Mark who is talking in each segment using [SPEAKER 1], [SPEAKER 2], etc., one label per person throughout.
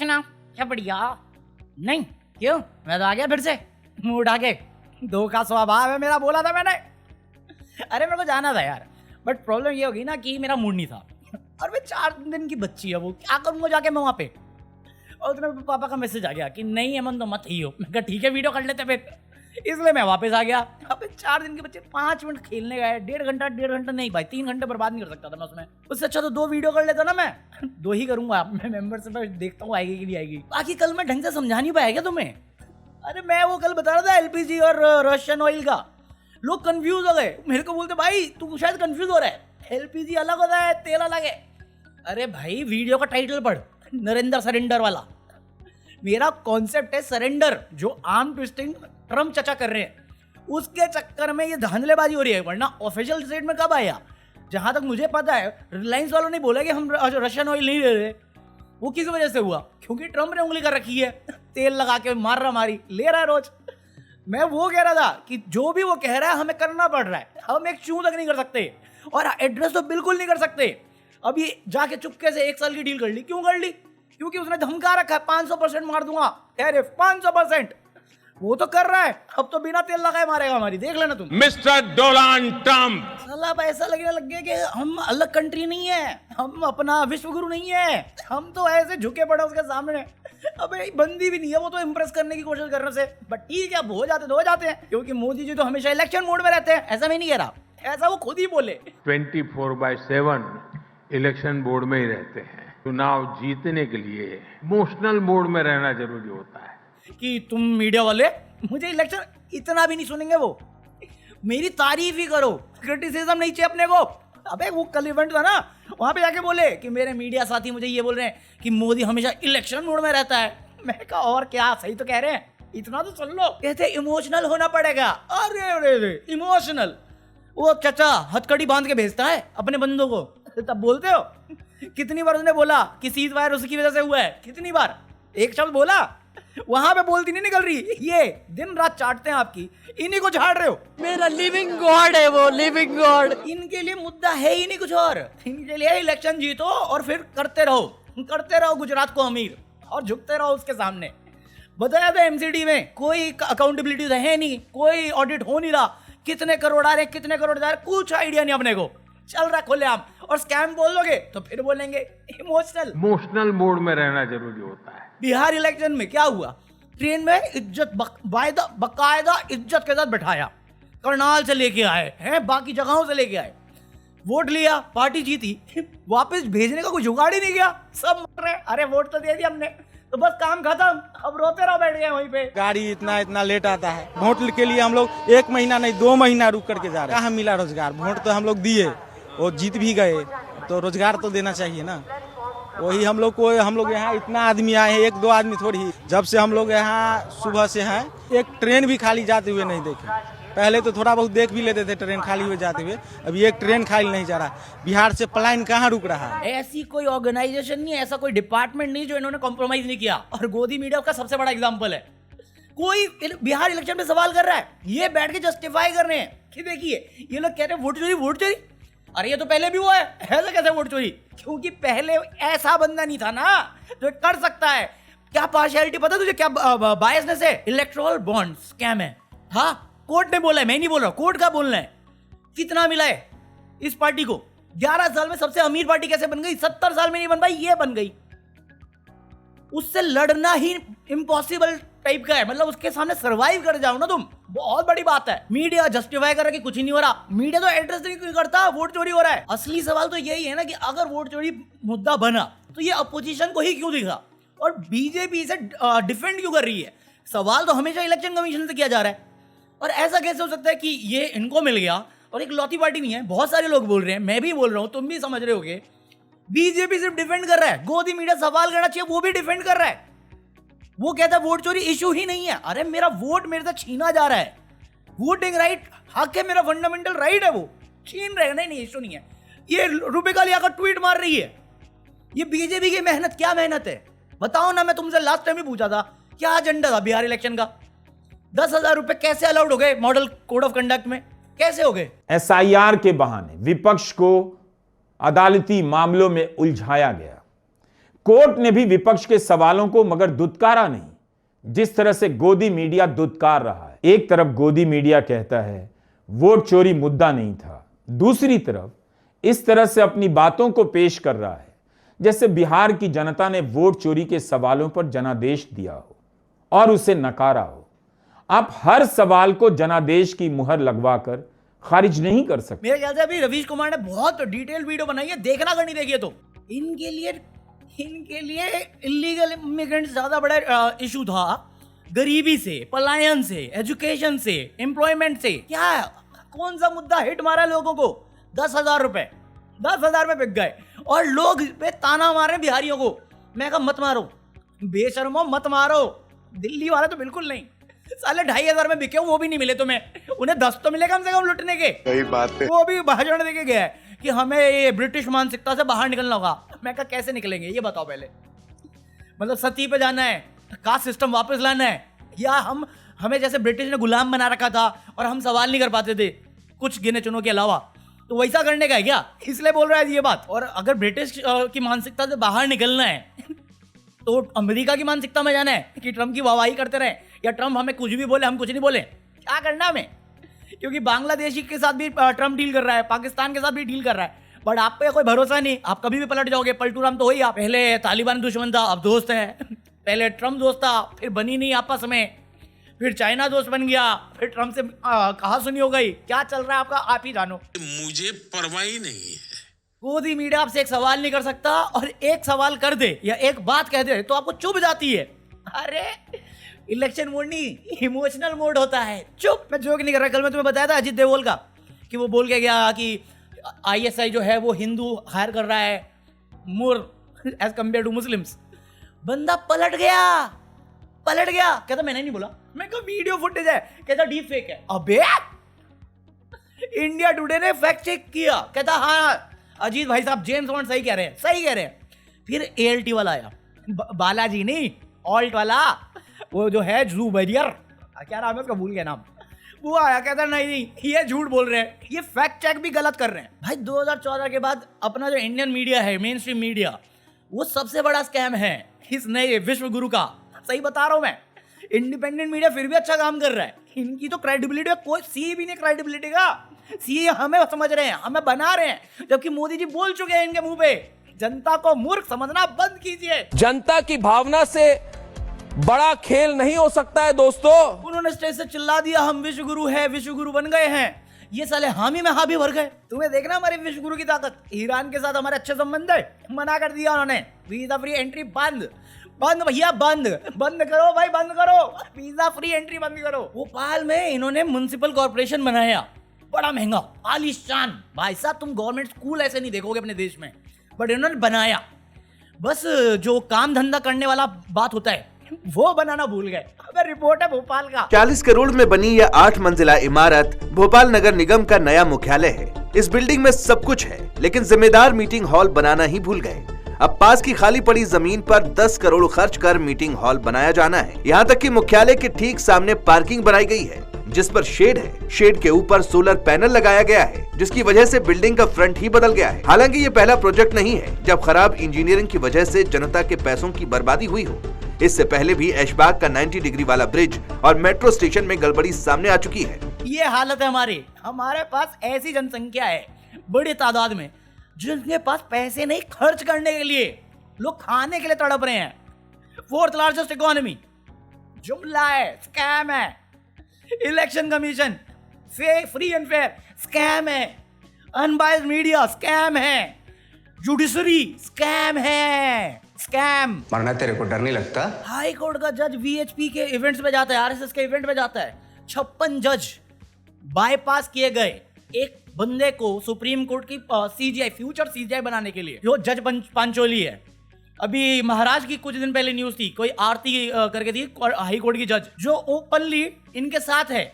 [SPEAKER 1] ना क्या बढ़िया। नहीं क्यों, मैं तो आ गया फिर से मूड आके। दो का स्वभाव है मेरा, बोला था मैंने। अरे मेरे को जाना था यार, बट प्रॉब्लम ये होगी ना कि मेरा मूड नहीं था। और मैं 4 दिन की बच्ची है, वो क्या करूंगा जाके मैं वहाँ पे। और उतने पापा का मैसेज आ गया कि नहीं अमन तो मत ही हो। मैं कहा ठीक है वीडियो कर लेते फिर, इसलिए मैं वापस आ गया। अब 4 दिन के बच्चे 5 मिनट खेलने गए, 1.5 घंटा नहीं भाई, 3 घंटे बर्बाद नहीं कर सकता था मैं उसमें। उससे अच्छा तो 2 वीडियो कर लेता ना मैं। 2 ही करूंगा, मैं मेंबरशिप देखता हूँ आएगी कि नहीं आएगी। बाकी कल मैं ढंग से समझा नहीं पाया क्या तुम्हें? अरे मैं वो कल बता रहा था एलपीजी और रशियन ऑयल का, लोग कंफ्यूज हो गए। मेरे को बोलते भाई तू शायद कंफ्यूज हो रहा है, एलपीजी अलग होता है तेल अलग है। अरे भाई वीडियो का टाइटल पढ़, नरेंद्र सरेंडर वाला। मेरा कॉन्सेप्ट है सरेंडर, जो आर्म ट्विस्टिंग ट्रम्प चचा कर रहे हैं उसके चक्कर में ये धांधलेबाजी हो रही है। वरना ऑफिशियल स्टेटमेंट कब आया? जहां तक मुझे पता है रिलायंस वालों ने बोला कि हम रशियन ऑयल नहीं ले रहे। वो किस वजह से हुआ? क्योंकि ट्रम्प ने उंगली कर रखी है, तेल लगा के मार रहा मारी ले रहा है रोज। मैं वो कह रहा था कि जो भी वो कह रहा है हमें करना पड़ रहा है। हम एक चूं तक नहीं कर सकते और एड्रेस तो बिल्कुल नहीं कर सकते। अभी जाके चुपके से 1 साल की डील कर ली। क्यों कर ली? क्योंकि उसने धमका रखा है 500% मार दूंगा टैरिफ, 500%। वो तो कर रहा है, अब तो बिना तेल लगाए मारेगा हमारी, देख लेना तुम।
[SPEAKER 2] मिस्टर डोनाल्ड ट्रंप,
[SPEAKER 1] साला अब ऐसा लगने लग गया कि हम अलग कंट्री नहीं है, हम अपना विश्व गुरु नहीं है। हम तो ऐसे झुके पड़े उसके सामने। अबे बंदी भी नहीं है वो तो इम्प्रेस करने की कोशिश करने से। बट ठीक है, अब हो जाते तो हो जाते हैं, क्योंकि मोदी जी तो हमेशा इलेक्शन मोड में रहते हैं। ऐसा मैं नहीं कह रहा, ऐसा वो खुद ही बोले।
[SPEAKER 2] 24/7 इलेक्शन बोर्ड में ही रहते हैं। चुनाव जीतने के लिए इमोशनल मोड में रहना जरूरी होता है।
[SPEAKER 1] कि तुम मीडिया वाले मुझे इलेक्शन इतना भी नहीं सुनेंगे, वो मेरी तारीफ ही करो, क्रिटिसिज्म नहीं चाहिए अपने को। अबे वो कल इवेंट था ना, वहां पे जाके बोले कि मेरे मीडिया साथी मुझे ये बोल रहे हैं कि मोदी हमेशा इलेक्शन मोड में रहता है। मैं कहा और क्या, सही तो कह रहे हैं, इतना तो सुन लो। कहते इमोशनल होना पड़ेगा। अरे अरे इमोशनल, वो चचा हथकड़ी बांध के भेजता है अपने बंदों को, तब बोलते हो। कितनी बार उसने बोला कि सीज फायर उसकी वजह से हुआ है, कितनी बार एक शब्द बोला? वहां पे बोलती नहीं निकल रही। ये दिन रात चाटते हैं आपकी, इन्हीं को झाड़ रहे हो।
[SPEAKER 3] मेरा लिविंग गॉड है वो, लिविंग गॉड।
[SPEAKER 1] इनके लिए मुद्दा है ही नहीं कुछ और। इनके लिए इलेक्शन जीतो और फिर करते रहो गुजरात को अमीर, और झुकते रहो उसके सामने। बताया था एमसीडी में कोई अकाउंटेबिलिटी है नहीं, कोई ऑडिट हो नहीं रहा। कितने करोड़ आ रहे, कितने करोड़ जा रहे, कुछ आइडिया नहीं अपने को। चल रहा खुलेआम, और स्कैम बोल लोगे तो फिर बोलेंगे
[SPEAKER 2] इमोशनल मोड में रहना जरूरी होता है।
[SPEAKER 1] बिहार इलेक्शन में क्या हुआ? ट्रेन में इज्जत बकायदा इज्जत के साथ बैठाया, करनाल से लेके आए हैं, बाकी जगहों से लेके आए, वोट लिया, पार्टी जीती, वापस भेजने का कोई जुगाड़ ही नहीं किया। सब मर रहे, अरे वोट तो दे दिया हमने, तो बस काम खत्म, अब रोते रहो बैठ गए वहीं पे।
[SPEAKER 4] गाड़ी इतना लेट आता है। वोट के लिए हम लोग 1 महीना नहीं 2 महीना रुक करके जा रहे हैं। कहाँ मिला रोजगार? वोट तो हम लोग दिए, वो जीत भी गए, तो रोजगार तो देना चाहिए ना। वही हम लोग यहाँ इतना आदमी आए हैं, 1-2 आदमी थोड़ी। जब से हम लोग यहाँ सुबह से हैं, एक ट्रेन भी खाली जाते हुए नहीं देखे। पहले तो थोड़ा बहुत देख भी लेते थे ट्रेन खाली हुए जाते हुए, अभी एक ट्रेन खाली नहीं जा रहा। बिहार से पलायन कहाँ रुक रहा है?
[SPEAKER 1] ऐसी कोई ऑर्गेनाइजेशन नहीं, ऐसा कोई डिपार्टमेंट नहीं जो इन्होंने कॉम्प्रोमाइज नहीं किया। और गोदी मीडिया का सबसे बड़ा एग्जाम्पल है। कोई बिहार इलेक्शन पे सवाल कर रहा है, ये बैठ के जस्टिफाई कर रहे हैं कि देखिए ये लोग कहते हैं वोट चोरी। अरे ये तो पहले भी हुआ है, ऐसा कैसे वोट चोरी? क्योंकि पहले ऐसा बंदा नहीं था ना जो कर सकता है। क्या पार्शियलिटी पता तुझे, क्या बायसनेस है? इलेक्टोरल बॉन्ड स्कैम है। हाँ, कोर्ट ने बोला है, मैं नहीं बोल रहा, कोर्ट का बोलना है। कितना मिला है इस पार्टी को? 11 साल में सबसे अमीर पार्टी कैसे बन गई? 70 साल में नहीं बन पाई, ये बन गई। उससे लड़ना ही इम्पॉसिबल टाइप का है, मतलब उसके सामने सरवाइव कर जाओ ना तुम, बहुत बड़ी बात है। मीडिया जस्टिफाई कर रहा है कि कुछ ही नहीं हो रहा, मीडिया तो एड्रेस नहीं करता वोट चोरी हो रहा है। असली सवाल तो यही है ना कि अगर वोट चोरी मुद्दा बना तो ये अपोजिशन को ही क्यों दिखा, और बीजेपी इसे डिफेंड क्यों कर रही है? सवाल तो हमेशा इलेक्शन कमीशन से किया जा रहा है। और ऐसा कैसे हो सकता है कि ये इनको मिल गया और एक लौती पार्टी नहीं है? बहुत सारे लोग बोल रहे हैं, मैं भी बोल रहा हूं, तुम भी समझ रहे होगे। बीजेपी सिर्फ डिफेंड कर रहा है, गोदी मीडिया सवाल करना चाहिए, वो भी डिफेंड कर रहा है। वो कहता है वोट चोरी इशू ही नहीं है। अरे मेरा वोट मेरे से छीना जा रहा है, वोटिंग राइट हक है मेरा, फंडामेंटल राइट है, वो छीन रहे। नहीं इशू नहीं है। ये रूबिका लिया कर ट्वीट मार रही है। ये बीजेपी की मेहनत, क्या मेहनत है बताओ ना? मैं तुमसे लास्ट टाइम ही पूछा था क्या एजेंडा था बिहार इलेक्शन का। 10,000 रुपए कैसे अलाउड हो गए मॉडल कोड ऑफ कंडक्ट में? कैसे हो गए?
[SPEAKER 5] एसआईआर के बहाने विपक्ष को अदालती मामलों में उलझाया गया, कोर्ट ने भी विपक्ष के सवालों को मगर दुत्कारा नहीं, जिस तरह से गोदी मीडिया दुत्कार रहा है। एक तरफ गोदी मीडिया कहता है वोट चोरी मुद्दा नहीं था, दूसरी तरफ इस तरह से अपनी बातों को पेश कर रहा है जैसे बिहार की जनता ने वोट चोरी के सवालों पर जनादेश दिया हो और उसे नकारा हो। आप हर सवाल को जनादेश की मुहर लगवाकर खारिज नहीं कर सकते।
[SPEAKER 1] मेरे ख्याल से अभी रवीश कुमार ने बहुत डिटेल वीडियो बनाई है, देखना अगर नहीं देखिए तो। इनके लिए इलीगल इमिग्रेंट ज्यादा बड़ा इशू था, गरीबी से, पलायन से, एजुकेशन से, एम्प्लॉयमेंट से। क्या कौन सा मुद्दा हिट मारा लोगों को? 10,000 रुपए 10,000 में बिक गए और लोग पे ताना मार रहे बिहारियों को। मैं कहा मत मारो बेशर्मो, मत मारो। दिल्ली वाले तो बिल्कुल नहीं, साले 2,500 में बिके, वो भी नहीं मिले तुम्हें। उन्हें 10 तो मिले कम से कम लुटने के। सही बात है। वो भी भाषण देके गया है कि हमें ये ब्रिटिश मानसिकता से बाहर निकलना होगा। मैं कहा कैसे निकलेंगे ये बताओ पहले। मतलब सती पे जाना है, कास्ट सिस्टम वापस लाना है, या हमें जैसे ब्रिटिश ने गुलाम बना रखा था और हम सवाल नहीं कर पाते थे कुछ गिने चुनों के अलावा, तो वैसा करने का है क्या? इसलिए बोल रहा है ये बात। और अगर ब्रिटिश की मानसिकता से बाहर निकलना है तो अमेरिका की मानसिकता में जाना है कि ट्रम्प की वाहवाही करते रहे, या ट्रम्प हमें कुछ भी बोले हम कुछ नहीं बोले। क्या करना हमें? क्योंकि बांग्लादेशी के साथ भी ट्रम्प डील कर रहा है, पाकिस्तान के साथ भी डील कर रहा है, बट आप पे कोई भरोसा नहीं, आप कभी भी पलट जाओगे। पलटूराम तो वही आप। पहले तालिबान दुश्मन था, अब दोस्त है। पहले ट्रम्प दोस्त था, फिर बनी नहीं आपस में, फिर चाइना दोस्त बन गया, फिर ट्रम्प से कहा सुनी हो गई। क्या चल रहा है आपका आप ही जानो। मुझे परवाह ही नहीं है। गोदी मीडिया आपसे एक सवाल नहीं कर सकता, और एक सवाल कर दे या एक बात कह दे तो आपको चुभ जाती है। अरे इलेक्शन मोड नहीं, इमोशनल मोड होता है। चुप। मैं जोक नहीं कर रहा। कल मैं तुम्हें बताया था अजीत देवगन का कि वो बोल के गया कि ISI जो है वो हिंदू हायर कर रहा है more as compare to Muslims. बंदा पलट गया। कहता मैंने नहीं बोला। मैं कहा वीडियो फुटेज है। कहता डीप फेक है। अबे इंडिया टुडे ने फैक्ट चेक किया, कहता हाँ अजीत भाई साहब जेम्स बॉन्ड सही कह रहे हैं। फिर ALT वाला आया, बालाजी नहीं, ऑल्ट वाला, वो जो है जू बैरियर, क्या नाम है उसका, भूल गया नाम। वो आया, कहता नहीं ये झूठ बोल रहे हैं, ये फैक्ट चेक भी गलत कर रहे हैं। भाई 2014 के बाद अपना जो इंडियन मीडिया है, मेन स्ट्रीम मीडिया, वो सबसे बड़ा स्कैम है इस नए विश्व गुरु का। सही बता रहा हूं मैं। इंडिपेंडेंट मीडिया फिर भी अच्छा काम कर रहा है। इनकी तो क्रेडिबिलिटी है, कोई सी भी नहीं क्रेडिबिलिटी का। सी हमें समझ रहे हैं, हमें बना रहे हैं, जबकि मोदी जी बोल चुके हैं इनके मुंह पे, जनता को मूर्ख समझना बंद कीजिए।
[SPEAKER 6] जनता की भावना से बड़ा खेल नहीं हो सकता है दोस्तों।
[SPEAKER 1] उन्होंने स्टेज से चिल्ला दिया हम विश्व गुरु है, विश्व गुरु बन गए हैं। ये साले हामी में हावी भर गए। तुम्हें देखना हमारे विश्व गुरु की ताकत। ईरान के साथ हमारे अच्छे संबंध है, मना कर दिया उन्होंने, वीजा फ्री एंट्री बंद भैया, बंद करो भाई, बंद करो, वीजा फ्री एंट्री बंद करो। भोपाल में इन्होंने म्युनिसिपल कॉर्पोरेशन बनाया, बड़ा महंगा आलीशान। भाई साहब तुम गवर्नमेंट स्कूल ऐसे नहीं देखोगे अपने देश में, बट इन्होंने बनाया। बस जो काम धंधा करने वाला बात होता है वो बनाना भूल गए। अगर रिपोर्ट है भोपाल का
[SPEAKER 7] 40 करोड़ में बनी यह 8 मंजिला इमारत भोपाल नगर निगम का नया मुख्यालय है। इस बिल्डिंग में सब कुछ है, लेकिन जिम्मेदार मीटिंग हॉल बनाना ही भूल गए। अब पास की खाली पड़ी जमीन पर 10 करोड़ खर्च कर मीटिंग हॉल बनाया जाना है। यहाँ तक कि मुख्यालय के ठीक सामने पार्किंग बनाई गई है, जिस पर शेड है। शेड के ऊपर सोलर पैनल लगाया गया है, जिसकी वजह से बिल्डिंग का फ्रंट ही बदल गया है। हालांकि ये पहला प्रोजेक्ट नहीं है जब खराब इंजीनियरिंग की वजह से जनता के पैसों की बर्बादी हुई हो। इससे पहले भी ऐशबाग का 90 डिग्री वाला ब्रिज और मेट्रो स्टेशन में गड़बड़ी सामने आ चुकी है।
[SPEAKER 1] ये हालत है हमारे पास ऐसी जनसंख्या है बड़ी तादाद में जिनके पास पैसे नहीं खर्च करने के लिए, लोग खाने के लिए तड़प रहे हैं। 4th लार्जेस्ट इकोनॉमी, जुमला है, स्कैम है। Election commission free and fair, scam है। अनबायस्ड मीडिया, स्कैम है। जुडिशरी, स्कैम है, स्कैम।
[SPEAKER 8] मरना तेरे को डर नहीं लगता?
[SPEAKER 1] हाई कोर्ट का जज VHP के इवेंट्स में जाता है, RSS के इवेंट में जाता है। 56 जज बाईपास किए गए एक बंदे को सुप्रीम कोर्ट की CGI, फ्यूचर CGI बनाने के लिए, जो जज पांचोली है। अभी महाराज की कुछ दिन पहले न्यूज थी, कोई आरती करके थी हाई कोर्ट की जज, जो ओपनली इनके साथ है।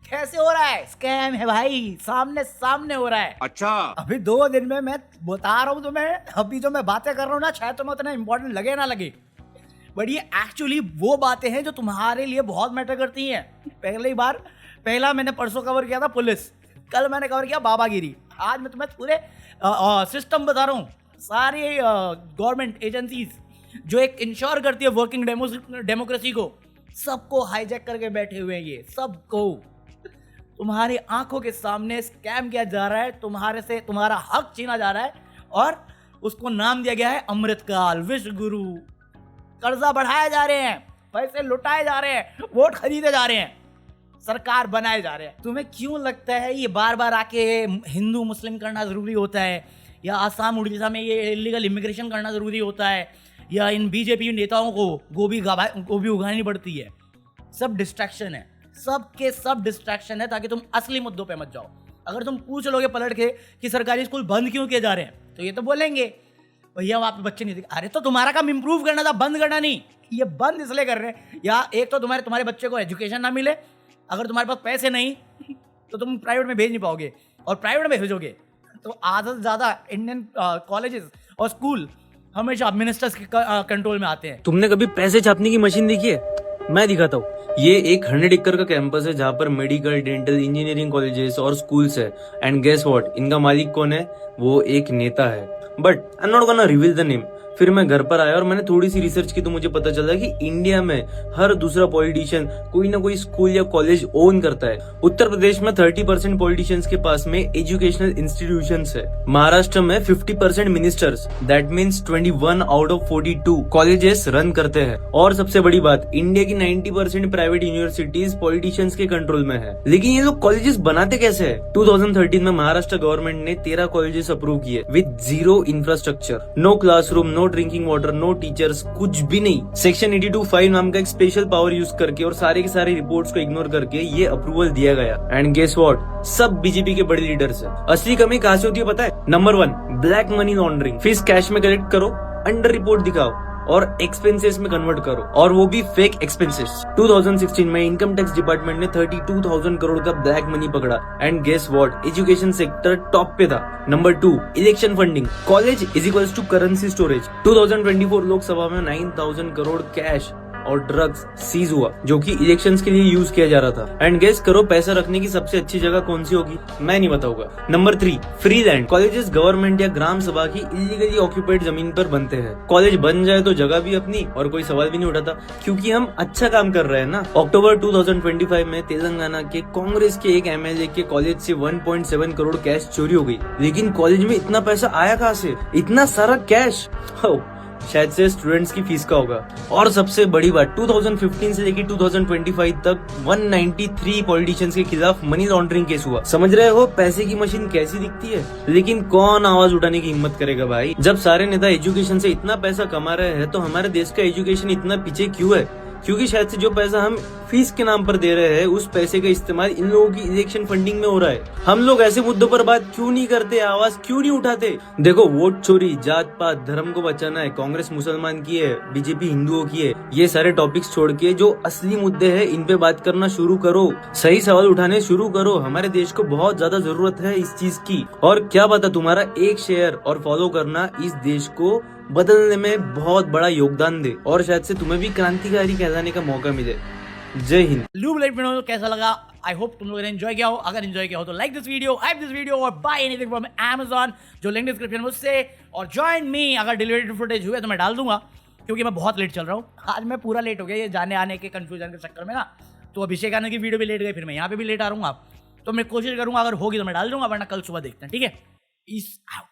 [SPEAKER 1] कैसे हो रहा है? स्कैम है भाई, सामने हो रहा है।
[SPEAKER 8] अच्छा,
[SPEAKER 1] अभी 2 दिन में मैं बता रहा हूँ तुम्हें, अभी जो मैं बातें कर रहा हूँ ना, शायद तुम्हें उतना इंपॉर्टेंट लगे ना लगे, बट ये एक्चुअली वो बातें हैं जो तुम्हारे लिए बहुत मैटर करती हैं। पहला मैंने परसों कवर किया था पुलिस, कल मैंने कवर किया बाबागिरी, आज मैं तुम्हें पूरे सिस्टम बता रहा हूँ। सारी गवर्नमेंट एजेंसीज जो एक इंश्योर करती है वर्किंग डेमोक्रेसी को, सबको हाईजैक करके बैठे हुए हैं ये सबको। तुम्हारी आंखों के सामने स्कैम किया जा रहा है, तुम्हारे से तुम्हारा हक छीना जा रहा है और उसको नाम दिया गया है अमृतकाल, विश्व गुरु। कर्जा बढ़ाए जा रहे हैं, पैसे लुटाए जा रहे हैं, वोट खरीदे जा रहे हैं, सरकार बनाए जा रहे हैं। तुम्हें क्यों लगता है ये बार बार आके हिंदू मुस्लिम करना जरूरी होता है, या आसाम उड़ीसा में ये इलीगल इमिग्रेशन करना जरूरी होता है, या इन बीजेपी नेताओं को गोभी उगानी पड़ती है? सब डिस्ट्रैक्शन है, सबके सब डिस्ट्रैक्शन है ताकि तुम असली मुद्दों पे मत जाओ। अगर तुम पूछ लोगे पलट के कि सरकारी स्कूल बंद क्यों किए जा रहे हैं, तो ये तो बोलेंगे भैया वहाँ पे बच्चे नहीं दिखे। अरे तो तुम्हारा काम इंप्रूव करना था, बंद करना नहीं। ये बंद इसलिए कर रहे हैं, या एक तो तुम्हारे बच्चे को एजुकेशन ना मिले, अगर तुम्हारे पास पैसे नहीं तो तुम प्राइवेट में भेज नहीं पाओगे, और प्राइवेट में भेजोगे तो आधा से ज़्यादा इंडियन कॉलेजेस और स्कूल हमेशा मिनिस्टर्स के कंट्रोल में आते हैं।
[SPEAKER 8] तुमने कभी पैसे छापने की मशीन देखी है? मैं दिखाता हूँ। ये एक 100 एकड़ का कैंपस है जहाँ पर मेडिकल, डेंटल, इंजीनियरिंग कॉलेजेस और स्कूल्स है। एंड गेस व्हाट, इनका मालिक कौन है? वो एक नेता है, but I am not gonna reveal the name. फिर मैं घर पर आया और मैंने थोड़ी सी रिसर्च की तो मुझे पता चला कि इंडिया में हर दूसरा पॉलिटिशियन कोई ना कोई स्कूल या कॉलेज ओन करता है। उत्तर प्रदेश में 30% पॉलिटिशियंस के पास में एजुकेशनल इंस्टीट्यूशंस है। महाराष्ट्र में 50% ministers, that means 21 out of 42 colleges run करते हैं। और सबसे बड़ी बात, इंडिया की 90% प्राइवेट यूनिवर्सिटीज पॉलिटिशियंस के कंट्रोल में है। लेकिन ये लोग कॉलेजेस बनाते कैसे है? 2013 में महाराष्ट्र गवर्नमेंट ने 13 कॉलेजेस अप्रूव किए with zero infrastructure, no classroom, no drinking water, no teachers, कुछ भी नहीं। सेक्शन 82(5) नाम का एक स्पेशल पावर यूज करके और सारे के सारे रिपोर्ट्स को इग्नोर करके ये अप्रूवल दिया गया। एंड गेस व्हाट, सब बीजेपी के बड़े लीडर्स हैं। असली कमी कहां से होती है पता है? Number 1, black money laundering. Fees cash में कलेक्ट करो, अंडर रिपोर्ट दिखाओ और एक्सपेंसेस में कन्वर्ट करो, और वो भी फेक एक्सपेंसेस। 2016 में इनकम टैक्स डिपार्टमेंट ने 32,000 करोड़ का ब्लैक मनी पकड़ा। And guess what, education sector top पे था। Number 2, election funding. College is equals to currency storage. 2024 Lok Sabha में 9,000 करोड़ कैश और ड्रग्स सीज हुआ, जो कि इलेक्शंस के लिए यूज किया जा रहा था। एंड गेस करो पैसा रखने की सबसे अच्छी जगह कौन सी होगी? मैं नहीं बताऊंगा। Number 3, free land. Colleges government या ग्राम सभा की इलीगली ऑक्यूपाइड जमीन पर बनते हैं। कॉलेज बन जाए तो जगह भी अपनी और कोई सवाल भी नहीं उठाता, क्योंकि हम अच्छा काम कर रहे हैं ना। अक्टूबर 2025 में तेलंगाना के कांग्रेस के एक एमएलए के कॉलेज से 1.7 करोड़ कैश चोरी हो गई। लेकिन कॉलेज में इतना पैसा आया कहाँ से? इतना सारा कैश शायद से स्टूडेंट्स की फीस का होगा। और सबसे बड़ी बात, 2015 से लेकर 2025 तक 193 पॉलिटिशियंस के खिलाफ मनी लॉन्ड्रिंग केस हुआ। समझ रहे हो पैसे की मशीन कैसी दिखती है? लेकिन कौन आवाज उठाने की हिम्मत करेगा भाई? जब सारे नेता एजुकेशन से इतना पैसा कमा रहे हैं तो हमारे देश का एजुकेशन इतना पीछे क्यों है? क्योंकि शायद से जो पैसा हम फीस के नाम पर दे रहे हैं, उस पैसे का इस्तेमाल इन लोगों की इलेक्शन फंडिंग में हो रहा है। हम लोग ऐसे मुद्दों पर बात क्यों नहीं करते, आवाज क्यों नहीं उठाते? देखो, वोट चोरी, जात पात, धर्म को बचाना है, कांग्रेस मुसलमान की है, बीजेपी हिंदुओं की है, ये सारे टॉपिक्स छोड़ के जो असली मुद्दे हैं इन पे बात करना शुरू करो, सही सवाल उठाने शुरू करो। हमारे देश को बहुत ज्यादा जरूरत है इस चीज की। और क्या पता तुम्हारा एक शेयर और फॉलो करना इस देश को बदलने में बहुत बड़ा योगदान दे, और शायद से तुम्हें भी क्रांतिकारी कहलाने का मौका मिले। जय हिंद।
[SPEAKER 1] लूब लाइट वीडियो कैसा लगा? आई होप तुम लोगों ने एंजॉय किया हो। अगर एंजॉय किया हो तो like this video, hype this video और बाय एनीथिंग फ्रॉम Amazon, जो लिंक डिस्क्रिप्शन में उससे। और ज्वाइन मी, अगर डिलीवरी फुटेज हुए तो मैं डाल दूंगा, क्योंकि मैं बहुत लेट चल रहा हूँ। आज मैं पूरा लेट हो गया ये जाने आने के कंफ्यूजन के चक्कर में ना। तो अभिषेक आने की वीडियो भी लेट गई, फिर मैं यहाँ पे भी लेट आ रहा हूँ। तो मैं कोशिश करूँगा, अगर होगी तो मैं डाल दूंगा, वरना कल सुबह देखते हैं, ठीक है? Peace out.